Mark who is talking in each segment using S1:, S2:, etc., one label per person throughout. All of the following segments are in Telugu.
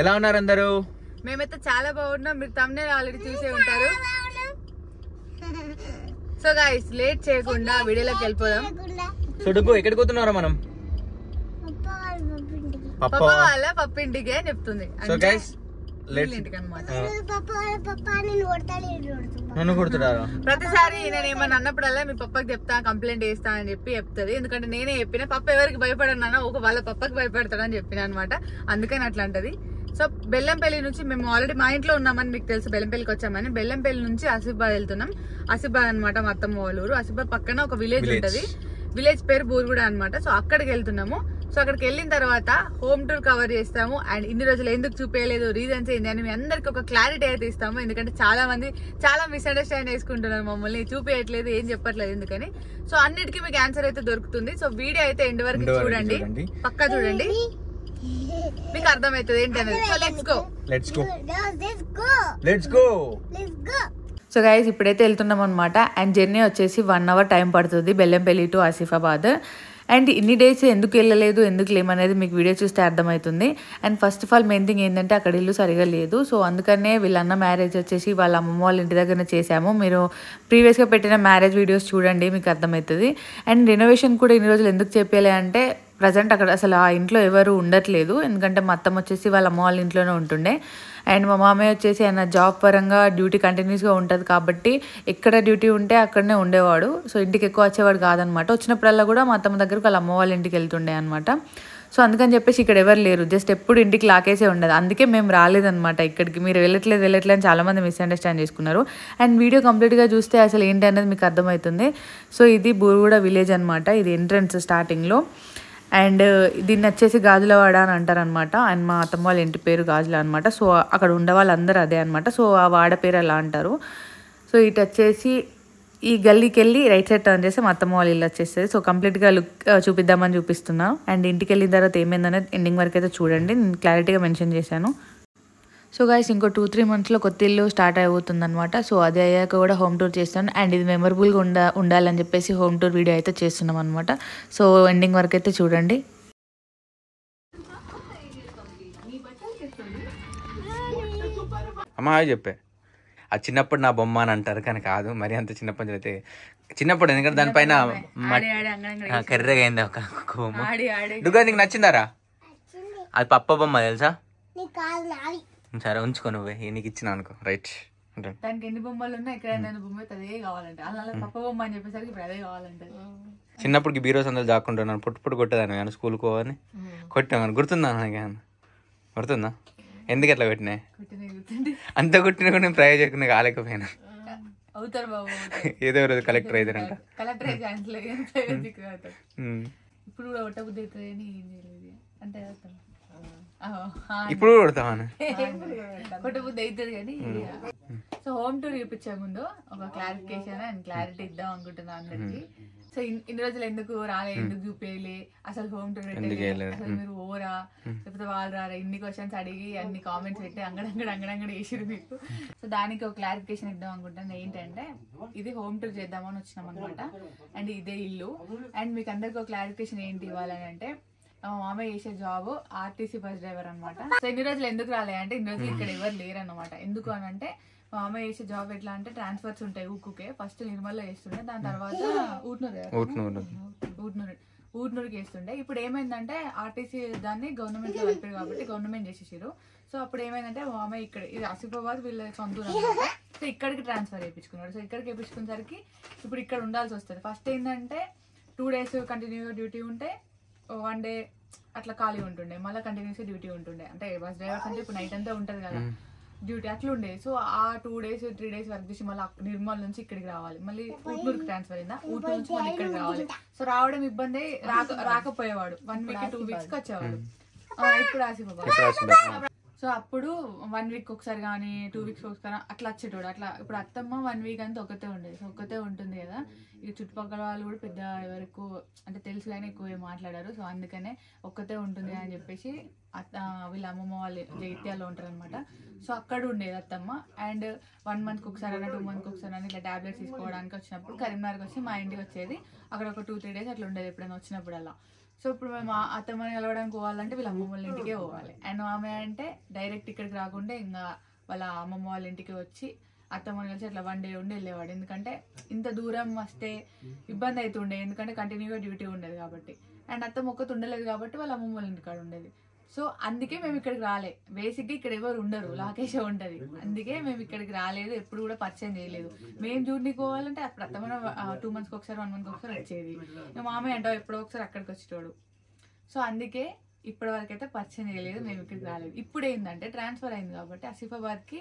S1: ఎలా ఉన్నారు అందరూ?
S2: మేమైతే చాలా బాగున్నాం. మీరు thumbnail ఆల్రెడీ చూసే ఉంటారు. సో గైస్ లేట్ చేయకుండా వీడియోలోకి వెళ్ళిపోదాం.
S1: చూడుకు ఎక్కడికి పోతున్నారా మనం?
S2: పప్ప వాళ్ళ పప్పింటికి అని చెప్తుంది.
S1: సో గైస్ నన్ను కొడుతున్నారా?
S2: ప్రతిసారి నేను ఏమన్నా అన్నప్పుడల్లా మీ పప్పకి చెప్తా, కంప్లైంట్ చేస్తా అని చెప్పి చెప్తుంది. ఎందుకంటే నేనే చెప్పిన పప్ప ఎవరికి భయపడన్నా ఒక వాళ్ళ పప్పకి భయపడతాడని చెప్పిన అనమాట. అందుకని అట్లా అంటది. సో బెల్లంపల్లి నుంచి మేము ఆల్రెడీ మా ఇంట్లో ఉన్నామని మీకు తెలుసు. బెల్లంపల్లికి వచ్చామని. బెల్లంపల్లి నుంచి ఆసిఫాబాద్ వెళ్తున్నాం. ఆసిఫాబాద్ అనమాట మా అత్తమ్మ వాళ్ళ ఊరు. ఆసిఫాబాద్ పక్కన ఒక విలేజ్ ఉంటది. విలేజ్ పేరు బూరుగుడ అనమాట. సో అక్కడికి వెళ్తున్నాము. సో అక్కడికి వెళ్ళిన తర్వాత హోమ్ టూర్ కవర్ చేస్తాము. అండ్ ఇన్ని రోజులు ఎందుకు చూపించలేదు, రీజన్స్ ఏంటి అని మీ అందరికి ఒక క్లారిటీ అయితే ఇస్తాము. ఎందుకంటే చాలా మంది చాలా మిస్అండర్స్టాండ్ చేసుకుంటున్నారు, మమ్మల్ని చూపించట్లేదు, ఏం చెప్పట్లేదు ఎందుకని. సో అన్నిటికీ మీకు ఆన్సర్ అయితే దొరుకుతుంది. సో వీడియో అయితే ఎండ్ వరకు చూడండి, పక్కా చూడండి, మీకు అర్థమవుతుంది ఏంటి అనేది. So let's go. So guys ఇప్పుడైతే వెళ్తున్నాం అనమాట. అండ్ జర్నీ వచ్చేసి 1 hour టైం పడుతుంది బెల్లంపల్లి టు ఆసిఫాబాద్. అండ్ ఇన్ని డేస్ ఎందుకు వెళ్ళలేదు, ఎందుకు లేమనేది మీకు వీడియో చూస్తే అర్థమవుతుంది. And first of all main thing ఏంటంటే అక్కడ ఇల్లు సరిగా లేదు. సో అందుకనే వీళ్ళన్న మ్యారేజ్ వచ్చేసి వాళ్ళ అమ్మమ్మ వాళ్ళ ఇంటి దగ్గర చేసాము. మీరు ప్రీవియస్గా పెట్టిన మ్యారేజ్ వీడియోస్ చూడండి, మీకు అర్థమవుతుంది. అండ్ రెనోవేషన్ కూడా ఇన్ని రోజులు ఎందుకు చెప్పలే అంటే ప్రజెంట్ అక్కడ అసలు ఆ ఇంట్లో ఎవరు ఉండట్లేదు. ఎందుకంటే మా అత్తమ్మ వచ్చేసి వాళ్ళ అమ్మ వాళ్ళ ఇంట్లోనే ఉంటుండే. అండ్ మా మామయ్య వచ్చేసి ఆయన జాబ్ పరంగా డ్యూటీ కంటిన్యూస్గా ఉంటుంది కాబట్టి ఎక్కడ డ్యూటీ ఉంటే అక్కడనే ఉండేవాడు. సో ఇంటికి ఎక్కువ వచ్చేవాడు కాదనమాట. వచ్చినప్పుడల్లా కూడా మా అత్తమ్మ దగ్గరకు వాళ్ళ అమ్మ వాళ్ళ ఇంటికి వెళ్తుండే అనమాట. సో అందుకని చెప్పేసి ఇక్కడ ఎవరు లేరు, జస్ట్ ఎప్పుడు ఇంటికి లాకేసే ఉండదు. అందుకే మేము రాలేదనమాట ఇక్కడికి. మీరు వెళ్ళట్లేదు అని చాలామంది మిస్అండర్స్టాండ్ చేసుకున్నారు. అండ్ వీడియో కంప్లీట్గా చూస్తే అసలు ఏంటి అనేది మీకు అర్థమవుతుంది. సో ఇది బూరుగుడ విలేజ్ అనమాట. ఇది ఎంట్రన్స్ స్టార్టింగ్లో. అండ్ దీన్ని వచ్చేసి గాజులవాడ అని అంటారనమాట. అండ్ మా అత్తమ్మ వాళ్ళ ఇంటి పేరు గాజుల అనమాట. సో అక్కడ ఉండే వాళ్ళందరూ అదే అనమాట. సో ఆ వాడ పేరు అలా అంటారు. సో ఇటు వచ్చేసి ఈ గల్లీకి వెళ్ళి రైట్ సైడ్ టర్న్ చేస్తే మా అత్తమ్మ వాళ్ళ ఇల్లు వచ్చేస్తుంది. సో కంప్లీట్గా లుక్ చూపిద్దామని చూపిస్తున్నాను. అండ్ ఇంటికి వెళ్ళిన తర్వాత ఏమైందనేది ఎండింగ్ వరకు అయితే చూడండి, నేను క్లారిటీగా మెన్షన్ చేశాను. సో గైస్ ఇంకో 2-3 monthsలో కొత్త ఇల్లు స్టార్ట్ అయిపోతుంది అనమాట. సో అది అయ్యాక కూడా హోమ్ టూర్ చేస్తాను. అండ్ ఇది మెమరబుల్గా ఉండాలని చెప్పేసి హోమ్ టూర్ వీడియో అయితే చేస్తున్నాం అనమాట. సో ఎండింగ్ వరకు అయితే చూడండి.
S1: అమ్మా చెప్పే అది చిన్నప్పుడు నా బొమ్మ అని అంటారు కానీ కాదు, మరి అంత చిన్నప్పటి అయితే చిన్నప్పుడు. ఎందుకంటే దానిపైన కర్రెగా అయింది ఒక బొమ్మ. డుగా నీకు నచ్చిందారా? అది పప్ప బొమ్మ తెలుసా? సరే ఉంచుకో, నువ్వే నీకు ఇచ్చిన అనుకో. రైట్.
S2: దానికి ఎన్ని బొమ్మలు ఉన్నా ఎక్కడైనా బొమ్మ అదే కావాలంటే, అలా పప్ప బొమ్మ అని చెప్పేసరికి ఇప్పుడు అదే కావాలంటే.
S1: చిన్నప్పటికి బీరో సందలు దాక్కుంటున్నాను, పుట్టు కొట్టేదాన్ని కానీ స్కూల్కి పోవని కొట్టాను. గుర్తుందా నాకు? గుర్తుందా? ఎందుకు ఎట్లా పెట్టినా? అంత కొట్టినా కూడా నేను ట్రై చేయకుండా కాలేకపోయినా.
S2: అవుతారు బాబు,
S1: ఏదో రోజు కలెక్టర్ అవుతారంట.
S2: ఇప్పుడు కూడా ఒట్ట బుద్ధి అవుతుంది అంటే
S1: ఇప్పుడు కొడతామని
S2: కొట్ట బుద్ధి అవుతుంది కానీ. సో హోమ్ టూర్ చూపించే ముందు ఒక క్లారిఫికేషన్ అండ్ క్లారిటీ ఇద్దాం అనుకుంటున్నా అందరికి. సో ఇన్ని రోజులు ఎందుకు రాలే, ఎందుకు చూపేయలే, అసలు హోమ్ టూర్ పెట్టలేదు, అసలు మీరు ఓరా లేకపోతే వాళ్ళు రారా, ఇన్ని క్వశ్చన్స్ అడిగి అన్ని కామెంట్స్ పెట్టి అంగడంగడ వేసిరు మీకు. సో దానికి ఒక క్లారిఫికేషన్ ఇద్దాం అనుకుంటాను. ఏంటంటే ఇది హోమ్ టూర్ చేద్దామని వచ్చినాం అనమాట. అండ్ ఇదే ఇల్లు. అండ్ మీకు అందరికి ఒక క్లారిఫికేషన్ ఏంటి ఇవ్వాలని అంటే, మా మామయ్య చేసే జాబ్ ఆర్టీసీ బస్ డ్రైవర్ అనమాట. సో ఇన్ని రోజులు ఎందుకు రాలే అంటే ఇన్ని రోజులు ఇక్కడ ఎవరు లేరు అనమాట. ఎందుకు అని అంటే మా మామయ్య చేసే జాబ్ ఎట్లా అంటే ట్రాన్స్ఫర్స్ ఉంటాయి ఊకుకే. ఫస్ట్ నిర్మల్లో వేస్తుండే, దాని తర్వాత ఊట్నూరుకి వేస్తుండే. ఇప్పుడు ఏమైందంటే ఆర్టీసీ దాన్ని గవర్నమెంట్ లో కలిపారు కాబట్టి గవర్నమెంట్ చేసేసారు. సో అప్పుడు ఏమైందంటే మా మామయ్య ఇక్కడ, ఇది ఆసిఫాబాద్ వీళ్ళ సొంతూరు అనమాట. సో ఇక్కడికి ట్రాన్స్ఫర్ చేయించుకున్నాడు. సో ఇక్కడికి వేయించుకునేసరికి ఇప్పుడు ఇక్కడ ఉండాల్సి వస్తుంది. ఫస్ట్ ఏంటంటే 2 days కంటిన్యూగా డ్యూటీ ఉంటే 1 day అట్లా ఖాళీ ఉంటుండే, మళ్ళీ కంటిన్యూస్ డ్యూటీ ఉంటుండే. అంటే బస్ డ్రైవర్స్ అంటే ఇప్పుడు నైట్ అంతా ఉంటుంది కదా డ్యూటీ, అట్లా ఉండే. సో ఆ 2 days 3 days వర్క్ చేసి మళ్ళీ నిర్మల్ నుంచి ఇక్కడికి రావాలి, మళ్ళీ ఊట్నూరుకి ట్రాన్స్ఫర్ అయిందా, ఊట్నూరు నుంచి మళ్ళీ ఇక్కడికి రావాలి. సో రావడం ఇబ్బంది, రాకపోయేవాడు. 1 week 2 weeks వచ్చేవాడు. ఇప్పుడు ఆసిఫాబాద్. సో అప్పుడు 1 week ఒకసారి కానీ 2 weeks ఒకసారి అట్లా వచ్చేటోడు. అట్లా ఇప్పుడు అత్తమ్మ 1 week అంతా ఒకతే ఉండేది. సో ఒకతే ఉంటుంది కదా, ఇక చుట్టుపక్కల వాళ్ళు కూడా పెద్ద ఎవరికి అంటే తెలుసు కానీ ఎక్కువ ఏం మాట్లాడారు. సో అందుకనే ఒక్కతే ఉంటుంది అని చెప్పేసి వీళ్ళ అమ్మమ్మ వాళ్ళు జైత్యాల్లో ఉంటారు అనమాట. సో అక్కడ ఉండేది అత్తమ్మ. అండ్ 1 month ఒకసారి అయినా 2 months ఒకసారి అయినా ఇట్లా టాబ్లెట్స్ తీసుకోవడానికి వచ్చినప్పుడు కరీంనగర్కి వచ్చి మా ఇంటికి వచ్చేది. అక్కడ ఒక 2-3 days అట్లా ఉండేది ఎప్పుడైనా వచ్చినప్పుడు అలా. సో ఇప్పుడు మేము అత్తమ్మని కలవడానికి పోవాలంటే వీళ్ళ అమ్మమ్మ వాళ్ళ ఇంటికే పోవాలి. అండ్ ఆమె అంటే డైరెక్ట్ ఇక్కడికి రాకుండా ఇంకా వాళ్ళ అమ్మమ్మ వాళ్ళ ఇంటికి వచ్చి అత్తమ్మని కలిసి అట్లా 1 డే ఉండి వెళ్ళేవాడు. ఎందుకంటే ఇంత దూరం వస్తే ఇబ్బంది అవుతుండే, ఎందుకంటే కంటిన్యూగా డ్యూటీ ఉండేది కాబట్టి. అండ్ అత్తమ్మ ఒక్కటి ఉండలేదు కాబట్టి వాళ్ళ అమ్మమ్మ వాళ్ళ ఇంటికాడ ఉండేది. సో అందుకే మేము ఇక్కడికి రాలే. బేసిక్గా ఇక్కడ ఎవరు ఉండరు, లాకేషే ఉంటుంది. అందుకే మేము ఇక్కడికి రాలేదు, ఎప్పుడు కూడా పరిచయం చేయలేదు. మేము జూడ్నికి పోవాలంటే అప్పుడు అత్తమ్మ 2 monthsకి ఒకసారి 1 monthకి ఒకసారి వచ్చేది. మేము మామయ్య అంటావు ఎప్పుడో ఒకసారి అక్కడికి వచ్చేటోడు. సో అందుకే ఇప్పటి వరకు అయితే పరిచయం చేయలేదు, మేము ఇక్కడికి రాలేదు. ఇప్పుడు ఏంటంటే ట్రాన్స్ఫర్ అయింది కాబట్టి ఆసిఫాబాద్కి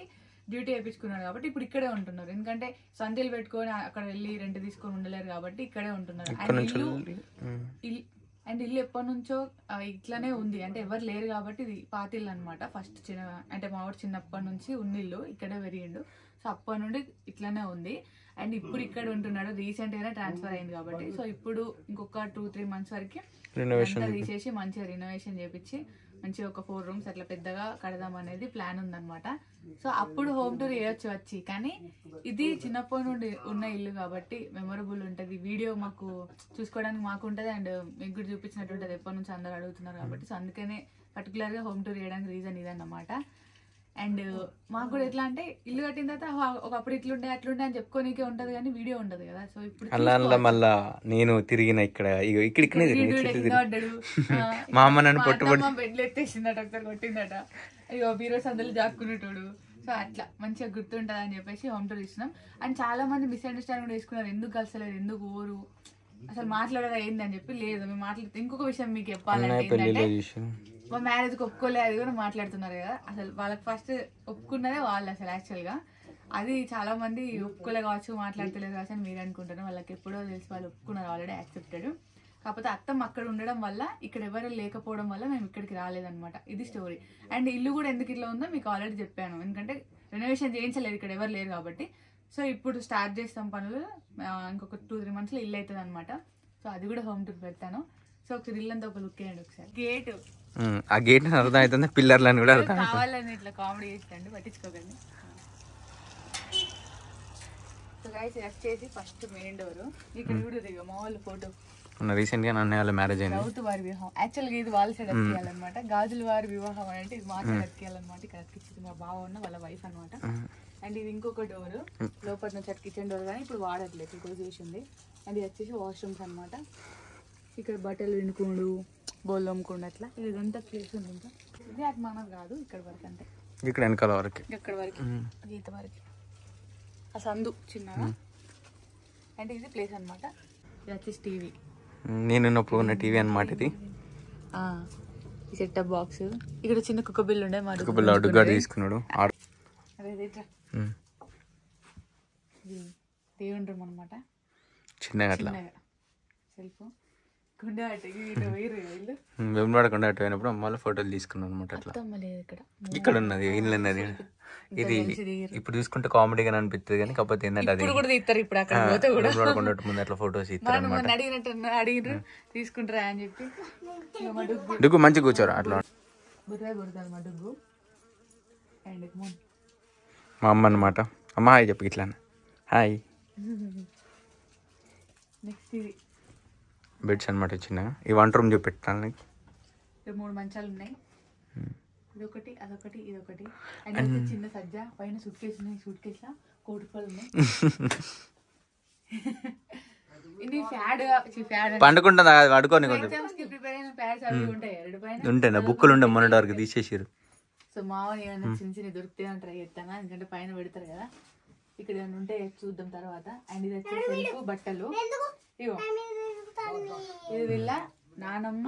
S2: డ్యూటీ వేయించుకున్నారు కాబట్టి ఇప్పుడు ఇక్కడే ఉంటున్నారు. ఎందుకంటే సంతలు పెట్టుకొని అక్కడ వెళ్ళి రెంట్ తీసుకొని ఉండలేరు కాబట్టి ఇక్కడే ఉంటున్నారు. అండ్ ఇల్లు ఎప్పటి నుంచో ఇట్లానే ఉంది, అంటే ఎవరు లేరు కాబట్టి ఇది పాతిల్లు అనమాట. ఫస్ట్ అంటే మా వాడు చిన్నప్పటి నుంచి ఉన్న ఇల్లు ఇక్కడే పెరిగిండు. సో అప్పటి నుండి ఇట్లానే ఉంది. అండ్ ఇప్పుడు ఇక్కడ ఉంటున్నాడు, రీసెంట్ గానే ట్రాన్స్ఫర్ అయింది కాబట్టి. సో ఇప్పుడు ఇంకొక 2-3 months వరకు తీసేసి మంచిగా రినోవేషన్ చేపించి మంచిగా ఒక 4 rooms అట్లా పెద్దగా కడదాం అనేది ప్లాన్ ఉందన్నమాట. సో అప్పుడు హోమ్ టూర్ చేయొచ్చు వచ్చి, కానీ ఇది చిన్నప్పటి నుండి ఉన్న ఇల్లు కాబట్టి మెమొరబుల్ ఉంటుంది. వీడియో మాకు చూసుకోవడానికి మాకు ఉంటుంది అండ్ మీకు కూడా చూపించినట్టు ఉంటుంది. ఎప్పటి నుంచి అందరూ అడుగుతున్నారు కాబట్టి. సో అందుకనే పర్టికులర్గా హోమ్ టూర్ చేయడానికి రీజన్ ఇదన్నమాట. అండ్ మాకు కూడా ఎట్లా అంటే ఇల్లు కట్టిన తర్వాత ఒకప్పుడు ఇట్లుండే అట్లుండే అని చెప్పుకోనికే ఉంటది కానీ వీడియో ఉండదు కదా. సో ఇప్పుడు
S1: అలా మళ్ళా నేను తిరిగిన ఇక్కడికనే మా అమ్మ నన్ను పొట్టుబడి
S2: బెడ్లు ఎత్తేసిందట, ఒకసారి కొట్టిందట, అయ్యో బీరో సందులు జాక్కునేటోడు. సో అట్లా మంచిగా గుర్తుంటది అని చెప్పేసి హోమ్ టూర్ ఇస్తున్నాం. అండ్ చాలా మంది మిస్అండర్స్టాండింగ్ కూడా వేసుకున్నారు, ఎందుకు కలిసలేదు, ఎందుకు ఊరు అసలు మాట్లాడదా ఏంది అని చెప్పి. లేదు మేము మాట్లాడితే ఇంకొక విషయం మీకు చెప్పాలంటే ఏంటంటే మా మ్యారేజ్కి ఒప్పుకోలేదు, అది కూడా మాట్లాడుతున్నారు కదా. అసలు వాళ్ళకి ఫస్ట్ ఒప్పుకున్నదే వాళ్ళు అసలు యాక్చువల్గా. అది చాలా మంది ఒప్పుకోలే కావచ్చు, మాట్లాడతలేదు కావచ్చు అని మీరు అనుకుంటారు. వాళ్ళకి ఎప్పుడో తెలిసి వాళ్ళు ఒప్పుకున్నారు, ఆల్రెడీ యాక్సెప్టెడ్. కాకపోతే అత్తమ్మ అక్కడ ఉండడం వల్ల, ఇక్కడ ఎవరు లేకపోవడం వల్ల మేము ఇక్కడికి రాలేదన్నమాట. ఇది స్టోరీ. అండ్ ఇల్లు కూడా ఎందుకు ఇట్లా ఉందో మీకు ఆల్రెడీ చెప్పాను, ఎందుకంటే రెనోవేషన్ చేయించలేదు ఇక్కడ ఎవరు లేరు కాబట్టి. సో ఇప్పుడు స్టార్ట్ చేస్తాం పనులు, ఇంకొక 2-3 monthsలో ఇల్లు అవుతుంది అనమాట. సో అది కూడా హోమ్ టూర్ పెడతాను. సో ఒకసారి ఇల్లంతా ఒక లుక్ వేయండి ఒకసారి. గేట్,
S1: ఆ గేట్ అర్థం అవుతుంది, పిల్లర్లను కూడా అర్థం
S2: కావాలని ఇట్లా కామెడీ చేస్తాండి, పట్టించుకోకండి. సో గైస్ వచ్చేసి ఫస్ట్ మెయిన్ డోర్. ఇక్కడ కూడా మా వాళ్ళు ఫోటో
S1: రీసెంట్ గా నన్ను వాళ్ళ మ్యారేజ్ అయింది.
S2: రౌతు వారి వివాహం యాక్చువల్గా ఇది వాళ్ళ సైడ్ అతికియాలన్నమాట. గాజుల వారి వివాహం అంటే ఇది మా సైడ్ అతికియాలన్నమాట. ఇక్కడ అతికిచ్చింది మా బావ ఉన్న వాళ్ళ వైఫ్ అనమాట. అండ్ ఇది ఇంకొక డోర్, లోపల నుంచి కిచెన్ డోర్, కానీ ఇప్పుడు వాడట్లేదు, ఇప్పుడు చేసింది. అండ్ ఇది వచ్చేసి వాష్రూమ్స్ అనమాట. ఇక్కడ బట్టలు విండుకోండు, బోల్ తోముకోండు, అట్లా ఇదంతా ప్లేస్ ఉంది. ఇంకా ఇది అది మనది కాదు, ఇక్కడ వరకు అంటే
S1: ఇక్కడ వెనకాల వరకు,
S2: ఇక్కడ వరకు గీత వరకు ఆ సందు చిన్నగా. అంటే ఇది ప్లేస్ అనమాట. ఇది వచ్చేసి టీవీ,
S1: నేనున్నప్పుడు ఉన్న టీవీ అనమాట. ఇది
S2: ఈ సెటప్ బాక్స్. ఇక్కడ చిన్న కుక్క బిల్లు ఉండే, మా
S1: అడుగు తీసుకున్నాడు.
S2: దేవుని రూమ్ అనమాట,
S1: చిన్నగా అట్లా
S2: సెల్ఫ్. గుండె
S1: వెంబడకుండా అటు అయినప్పుడు అమ్మ ఫోటోలు తీసుకున్నాను అనమాట. అట్లా ఇక్కడ ఉన్నది ఇల్లు ఉన్నది. ఇది ఇప్పుడు చూసుకుంటే కామెడీగా అనిపిస్తుంది కానీ కాకపోతే ఏంటంటే అది ముందు అట్లా ఫోటోస్ ఇస్తారు
S2: అడిగినారు తీసుకుంటారా అని చెప్పి.
S1: డుగ్గు మంచిగా కూర్చోరా అట్లా.
S2: మా డుగ్గు అండ్
S1: మా అమ్మ అనమాట. అమ్మ హాయ్ చెప్పి ఇట్లా హాయ్.
S2: నెక్స్ట్ ఇది
S1: బెడ్స్ అనమాట చిన్నగా. ఈ 1 room చూపెట్టాను.
S2: 3 మంచాలు ఉన్నాయి, ఇదొకటి అదొకటి ఇదొకటి. అండ్ చిన్న సజ్జ పైన సూట్ కేసు ఉన్నాయి, సూట్ కేసులో ₹1,00,00,000 ఉన్నాయి. ఇది
S1: పండుకుంటుంది పడుకొని
S2: ఉంటాయి,
S1: బుక్కులు ఉండే మొన్నటి వరకు తీసేసారు.
S2: సో మామూలు ఏమైనా చిన్న చిన్న దొరికితే ట్రై చేస్తానా, ఎందుకంటే పైన పెడతారు కదా. ఇక్కడ ఏమైనా ఉంటే చూద్దాం తర్వాత. అండ్ ఇది వచ్చేసి బట్టలు. ఇగో ఇది వీళ్ళ నానమ్మ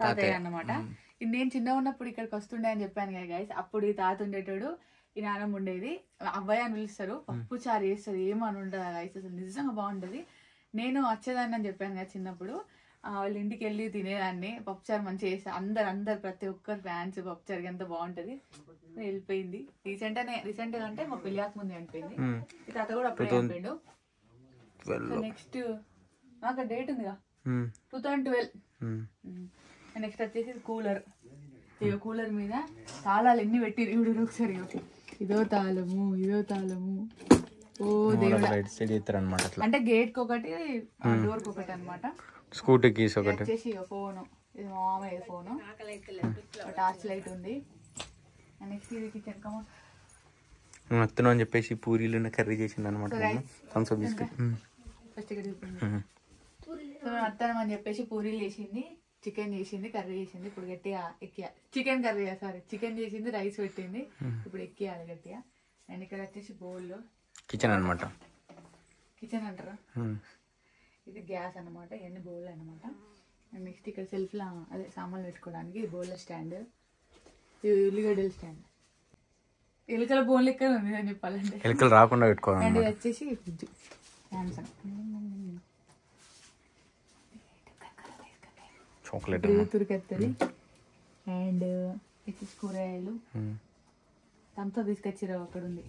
S2: తాతయ్య అన్నమాట. నేను చిన్నగా ఉన్నప్పుడు ఇక్కడికి వస్తుండే అని చెప్పాను కదా గైస్. అప్పుడు ఈ తాత ఉండేటోడు, ఈ నానమ్మ ఉండేది. అబ్బాయి అని పిలుస్తారు, పప్పు చారు చేస్తుంది, ఏమని ఉండదు గైస్. అసలు నిజంగా బాగుంటది. నేను వచ్చేదాన్ని అని చెప్పాను కదా చిన్నప్పుడు. వాళ్ళ ఇంటికి వెళ్ళి తినేదాన్ని. పప్పుచారు మంచిగా చేస్తారు అందరు ప్రతి ఒక్కరు ఫ్యాన్స్. పప్పుచారుకి ఎంత బాగుంటది. వెళ్ళిపోయింది రీసెంట్ గా అంటే మా పెళ్లి ముందే అనిపోయింది. ఈ తాత కూడా అప్పుడే అయిపోయిండు. నెక్స్ట్ నాకు డేట్ ఉందిగా 2012. నెక్స్ట్ వచ్చేసి కూలర్. ఇక కూలర్ మీద తాళాలు ఎన్ని పెట్టి ఇవిడు ఒకసారి. ఇదో తాళము ఓ దేవుడా. అంటే గేట్ కి ఒకటి, డోర్ కి ఒకటి అనమాట.
S1: స్కూటీ కీస్ ఒకటి
S2: వచ్చేసి ఫోను, ఇది మా మామయ్య ఫోను, టార్చ్ లైట్ ఉంది. నెక్స్ట్ ఇది కిచెన్ కమోడ్.
S1: నువ్వు వస్తున్నావు అని చెప్పేసి పూరీలు కర్రీ చేసింది అనమాట. థమ్స్అప్ బిస్కెట్
S2: ఫస్ట్ ఇక్కడ సో వస్తాను అని చెప్పేసి పూరీలు చేసింది, చికెన్ చేసింది, కర్రీ చేసింది. ఇప్పుడు గట్టిగా ఎక్కియా, చికెన్ కర్రీ సారీ చికెన్ చేసింది, రైస్ పెట్టింది, ఇప్పుడు ఎక్కియాలి గట్టిగా. అండ్ ఇక్కడ వచ్చేసి బౌల్
S1: కిచెన్ అనమాట.
S2: కిచెన్ అంటారా, ఇది గ్యాస్ అనమాట, ఇవన్నీ బౌల్ అనమాట. అండ్ నెక్స్ట్ ఇక్కడ సెల్ఫ్లో అదే సామాన్లు పెట్టుకోవడానికి బౌల్ స్టాండ్, ఇది ఉల్లిగడ్డల స్టాండ్. ఎలుకల బోన్ లెక్క ఉంది అని చెప్పాలంటే,
S1: ఎలుకలు రాకుండా పెట్టుకోవాలి.
S2: అండ్ ఇది వచ్చేసి ఫ్రిడ్జ్ సామ్సంగ్
S1: చాక్లెట్
S2: తురికెత్తది. అండ్ వచ్చేసి కూరగాయలు అంతా తీసుకొచ్చారు, అక్కడ ఉంది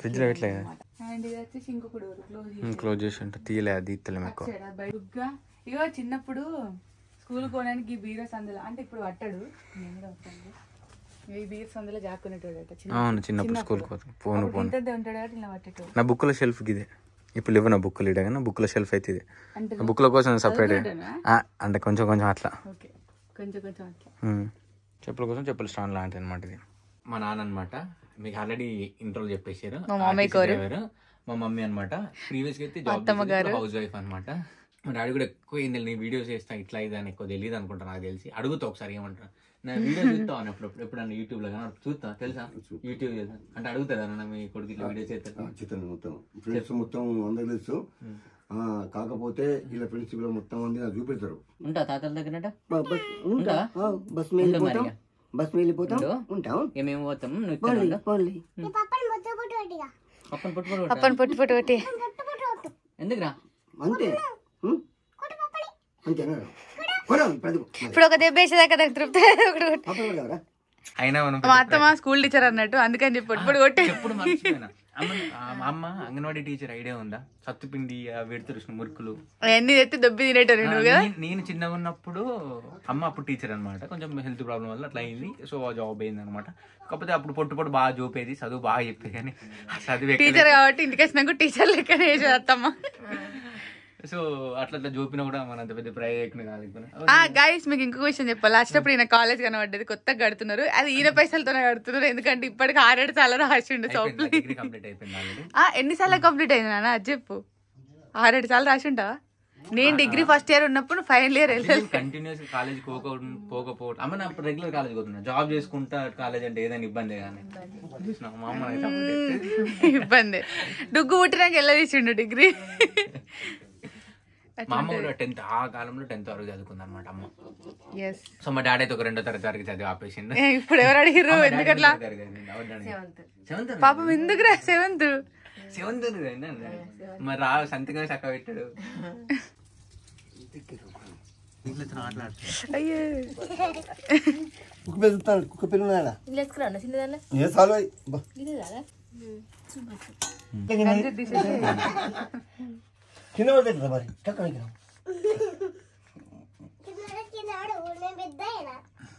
S1: ఫ్రిడ్జ్ లో పెట్టలేదు.
S2: అండ్ ఇది వచ్చేసి ఇంకొక డోర్
S1: క్లోజ్ చేసి ఉంటే తీయలే, అది తీయలేము ఎక్కువ.
S2: ఇగో చిన్నప్పుడు స్కూల్ పోవడానికి బీరో సందులో, అంటే ఇప్పుడు పట్టాడు, నేను కూడా వస్తాను. ఈ బీరో సందులో జాక్కునేటోడు.
S1: అవును, చిన్నప్పుడు స్కూల్ పోను
S2: ఉంటాడు కాబట్టి ఇలా పట్టేటోడు.
S1: నా బుక్ల షెల్ఫ్ ఇది ఇప్పుడు లేవు, నా బుక్లు ఇడే కానీ బుక్ల షెల్ఫ్ అయితే ఇది. బుక్ల కోసం సపరేట్ అంటే కొంచెం కొంచెం అట్లా,
S2: కొంచెం కొంచెం అట్లా.
S1: చెప్పుల కోసం చెప్పుల స్టాండ్ లాంటిది అనమాట ఇది. మా నాన్న అనమాట, మీకు ఆల్రెడీ ఇంట్రోలు చెప్పేసారు.
S2: మా
S1: మమ్మీ అనమాట, ప్రీవియస్ గా అయితే హౌస్ వైఫ్ అనమాట. మా డాడీ కూడా ఎక్కువ ఏంది నీ వీడియోస్ చేస్తా ఇట్లా ఇది అని ఎక్కువ తెలియదు అనుకుంటా, నాకు తెలిసి. అడుగుతా ఒకసారి ఏమంటారు, నా వీడియో చూస్తాను ఎప్పుడన్నా యూట్యూబ్ లో కానీ చూస్తా, తెలుసా యూట్యూబ్ చేస్తా అంటే అడుగుతారా మీ కొడుకు ఇట్లా వీడియోస్ చేస్తాను.
S3: మొత్తం ఫ్రెండ్స్ మొత్తం అందరూ తెలుసు, కాకపోతే ఇలా ఫ్రెండ్స్ మొత్తం మంది నాకు చూపెడతారు.
S4: ఉంటా తాతల దగ్గర
S3: బస్ మీద వెళ్ళిపోతాం, బస్ మీద వెళ్ళిపోతాం, ఉంటాం,
S4: మేము పోతాం.
S2: పప్పని పొట్టు పొట్టు కొట్టి
S4: ఎందుకురా
S3: అంతే అంతేనా.
S2: ఇప్పుడు ఒక దెబ్బ వేసేదాకా తృప్తి.
S1: అయినా
S2: మా అత్తమ్మ స్కూల్ టీచర్ అన్నట్టు, అందుకని చెప్పి పొట్టు కొట్టి.
S1: ఎప్పుడు మర్చిపోయినా. మా అమ్మ అంగన్వాడీ టీచర్ ఐడియా ఉందా? సత్తుపిండి పెడుతురు మురుకులు
S2: అన్ని తెచ్చి దొబ్బి తినేటారు.
S1: నేను చిన్నగా ఉన్నప్పుడు అమ్మ అప్పుడు టీచర్ అనమాట, కొంచెం హెల్త్ ప్రాబ్లం వల్ల అట్లా అయింది. సో జాబ్ అయింది అనమాట. కాకపోతే అప్పుడు పొట్టు బాగా చూపేది, చదువు బాగా చెప్పేది. కానీ చదివే
S2: టీచర్ కాబట్టి ఇంటికి వచ్చినాక టీచర్ లెక్కనే వేసేది అత్తమ్మ.
S1: సో అట్లా చూపినా కూడా మన అంత పెద్ద ప్రయోజనం కాదు.
S2: గైస్ మీకు ఇంకొక విషయం చెప్పాలి. వచ్చేటప్పుడు ఈయన కాలేజ్ కనబడ్డది, కొత్తగా కడుతున్నారు, అది ఈయన పైసలతోనే కడుతున్నారు. ఎందుకంటే ఇప్పటికి 6 సార్లు రాసిండు సోప్లు. ఎన్నిసార్లు కంప్లీట్ అయింది నాన్న అది చెప్పు. 6 సార్లు రాసింటావా? నేను డిగ్రీ ఫస్ట్ ఇయర్ ఉన్నప్పుడు ఫైనల్ ఇయర్
S1: కంటిన్యూస్ కాలేజ్ పోకపోవడం. అమ్మ నా రెగ్యులర్ కాలేజ్ పోతున్నా, జాబ్ చేసుకుంటా కాలేజ్ అంటే ఏదైనా ఇబ్బంది కానీ మా అమ్మ
S2: ఇబ్బంది. డుగ్గు పుట్టినాక ఎలా తీసిండు డిగ్రీ.
S1: మా అమ్మ కూడా 10th ఆ కాలంలో 10th వరకు చదువుకుంది అనమాట అమ్మ. సో మా డాడీ అయితే ఒక 2వ తరగతి వరకు చదివి ఆపేసిండు.
S2: ఇప్పుడు ఎవరు అడిగారు ఎందుకట్లా పాపం? ఎందుకురా 7th
S1: మరి సంతకం చక్క పెట్టాడు.
S2: అయ్యో
S3: కుక్క పిల్లలు కింద పడుతుంది మరి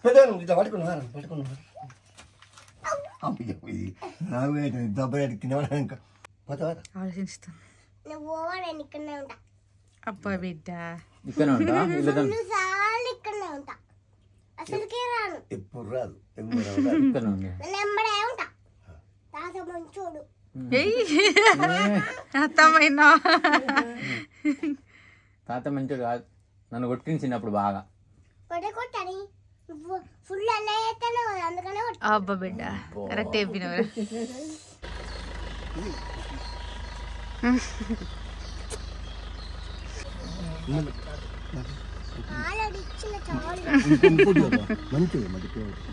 S3: పెద్ద పట్టుకున్నా దెబ్బ తినవడానికి
S2: ఆలోచిస్తాను. అబ్బా బిడ్డ
S3: ఎప్పుడు రాదు,
S2: అత్తమైనా
S1: తాత మంచోడు కాదు, నన్ను కొట్టింది చిన్నప్పుడు బాగా.
S2: అబ్బా బిడ్డ కరెక్ట్ చెప్పినవరా.
S3: మంచిది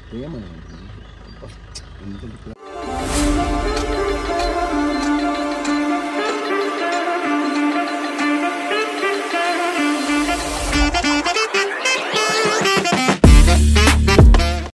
S3: ప్రేమ